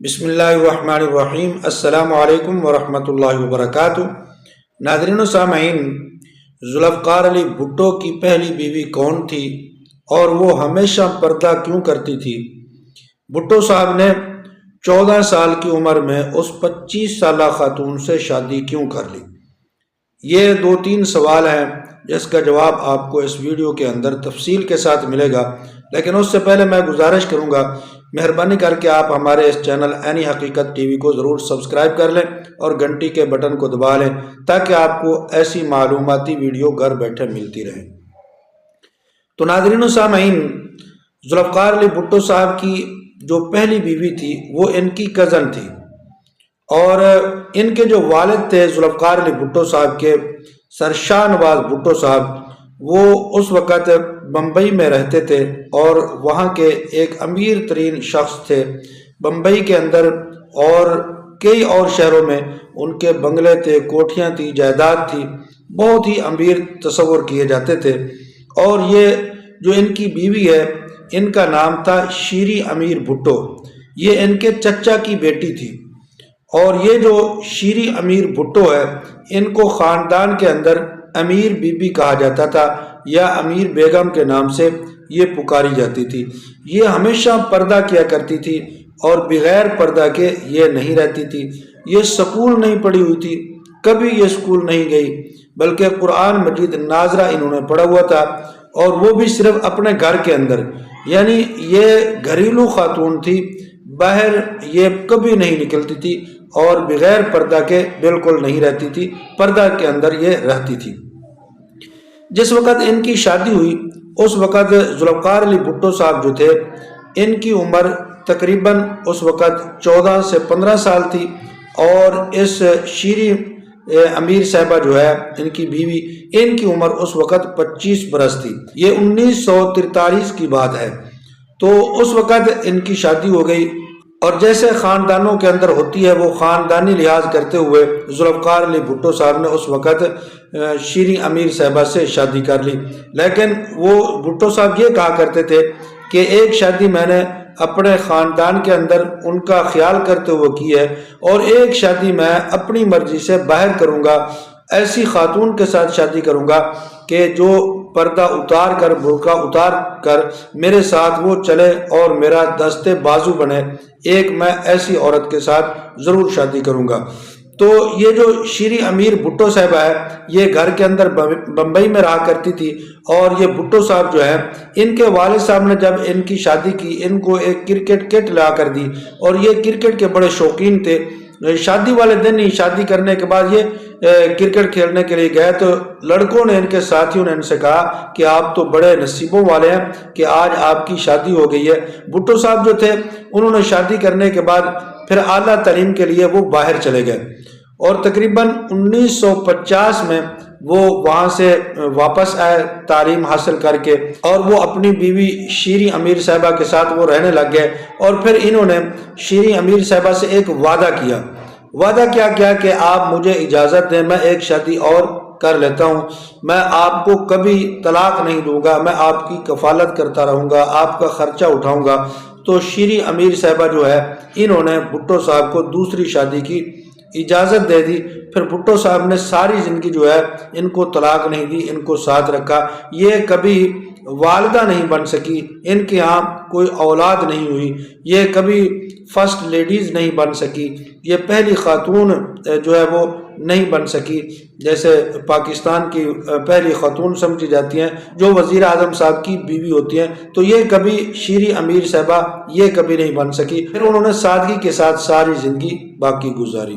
بسم اللہ الرحمن الرحیم۔ السلام علیکم ورحمۃ اللہ وبرکاتہ۔ ناظرین و سامعین، ذوالفقار علی بھٹو کی پہلی بیوی کون تھی اور وہ ہمیشہ پردہ کیوں کرتی تھی؟ بھٹو صاحب نے 14 سال کی عمر میں اس 25 سالہ خاتون سے شادی کیوں کر لی؟ یہ 2-3 سوال ہیں جس کا جواب آپ کو اس ویڈیو کے اندر تفصیل کے ساتھ ملے گا، لیکن اس سے پہلے میں گزارش کروں گا مہربانی کر کے آپ ہمارے اس چینل عینی حقیقت ٹی وی کو ضرور سبسکرائب کر لیں اور گھنٹی کے بٹن کو دبا لیں تاکہ آپ کو ایسی معلوماتی ویڈیو گھر بیٹھے ملتی رہیں۔ تو ناظرین و سامعین، ذوالفقار علی بھٹو صاحب کی جو پہلی بیوی تھی وہ ان کی کزن تھی، اور ان کے جو والد تھے ذوالفقار علی بھٹو صاحب کے، سر شاہ نواز بھٹو صاحب، وہ اس وقت بمبئی میں رہتے تھے اور وہاں کے ایک امیر ترین شخص تھے۔ بمبئی کے اندر اور کئی اور شہروں میں ان کے بنگلے تھے، کوٹھیاں تھی، جائیداد تھی، بہت ہی امیر تصور کیے جاتے تھے۔ اور یہ جو ان کی بیوی ہے، ان کا نام تھا شیریں امیر بھٹو، یہ ان کے چچا کی بیٹی تھی۔ اور یہ جو شیریں امیر بھٹو ہے، ان کو خاندان کے اندر امیر بی بی کہا جاتا تھا یا امیر بیگم کے نام سے یہ پکاری جاتی تھی۔ یہ ہمیشہ پردہ کیا کرتی تھی اور بغیر پردہ کے یہ نہیں رہتی تھی۔ یہ سکول نہیں پڑھی ہوئی تھی، کبھی یہ سکول نہیں گئی، بلکہ قرآن مجید ناظرہ انہوں نے پڑھا ہوا تھا، اور وہ بھی صرف اپنے گھر کے اندر، یعنی یہ گھریلو خاتون تھی، باہر یہ کبھی نہیں نکلتی تھی اور بغیر پردہ کے بالکل نہیں رہتی تھی، پردہ کے اندر یہ رہتی تھی۔ جس وقت ان کی شادی ہوئی اس وقت ذوالفقار علی بھٹو صاحب جو تھے، ان کی عمر تقریباً اس وقت 14 سے 15 سال تھی، اور اس شیریں امیر صاحبہ جو ہے ان کی بیوی، ان کی عمر اس وقت 25 برس تھی۔ یہ 1943 کی بات ہے۔ تو اس وقت ان کی شادی ہو گئی، اور جیسے خاندانوں کے اندر ہوتی ہے، وہ خاندانی لحاظ کرتے ہوئے ذوالفقار علی بھٹو صاحب نے اس وقت شیریں امیر صاحبہ سے شادی کر لی۔ لیکن وہ بھٹو صاحب یہ کہا کرتے تھے کہ ایک شادی میں نے اپنے خاندان کے اندر ان کا خیال کرتے ہوئے کی ہے، اور ایک شادی میں اپنی مرضی سے باہر کروں گا، ایسی خاتون کے ساتھ شادی کروں گا کہ جو پردہ اتار کر، برقع اتار کر میرے ساتھ وہ چلے اور میرا دستے بازو بنے، ایک میں ایسی عورت کے ساتھ ضرور شادی کروں گا۔ تو یہ جو شیریں امیر بھٹو صاحبہ ہے، یہ گھر کے اندر بمبئی میں رہا کرتی تھی، اور یہ بھٹو صاحب جو ہے، ان کے والد صاحب نے جب ان کی شادی کی، ان کو ایک کرکٹ کٹ لا کر دی، اور یہ کرکٹ کے بڑے شوقین تھے۔ شادی والے دن ہی، شادی کرنے کے بعد یہ کرکٹ کھیلنے کے لیے گئے، تو لڑکوں نے، ان کے ساتھیوں نے ان سے کہا کہ آپ تو بڑے نصیبوں والے ہیں کہ آج آپ کی شادی ہو گئی ہے۔ بھٹو صاحب جو تھے، انہوں نے شادی کرنے کے بعد پھر اعلیٰ تعلیم کے لیے وہ باہر چلے گئے، اور تقریباً 1950 میں وہ وہاں سے واپس آئے تعلیم حاصل کر کے، اور وہ اپنی بیوی شیریں امیر صاحبہ کے ساتھ وہ رہنے لگ گئے۔ اور پھر انہوں نے شیریں امیر صاحبہ سے ایک وعدہ کیا۔ وعدہ کیا کہ آپ مجھے اجازت دیں، میں ایک شادی اور کر لیتا ہوں، میں آپ کو کبھی طلاق نہیں دوں گا، میں آپ کی کفالت کرتا رہوں گا، آپ کا خرچہ اٹھاؤں گا۔ تو شیریں امیر صاحبہ جو ہے، انہوں نے بھٹو صاحب کو دوسری شادی کی اجازت دے دی۔ پھر بھٹو صاحب نے ساری زندگی جو ہے ان کو طلاق نہیں دی، ان کو ساتھ رکھا۔ یہ کبھی والدہ نہیں بن سکی، ان کے ہاں کوئی اولاد نہیں ہوئی، یہ کبھی فرسٹ لیڈیز نہیں بن سکی، یہ پہلی خاتون جو ہے وہ نہیں بن سکی، جیسے پاکستان کی پہلی خاتون سمجھی جاتی ہیں جو وزیر اعظم صاحب کی بیوی ہوتی ہیں۔ تو یہ کبھی شیریں امیر صاحبہ یہ کبھی نہیں بن سکی۔ پھر انہوں نے سادگی کے ساتھ ساری زندگی باقی گزاری۔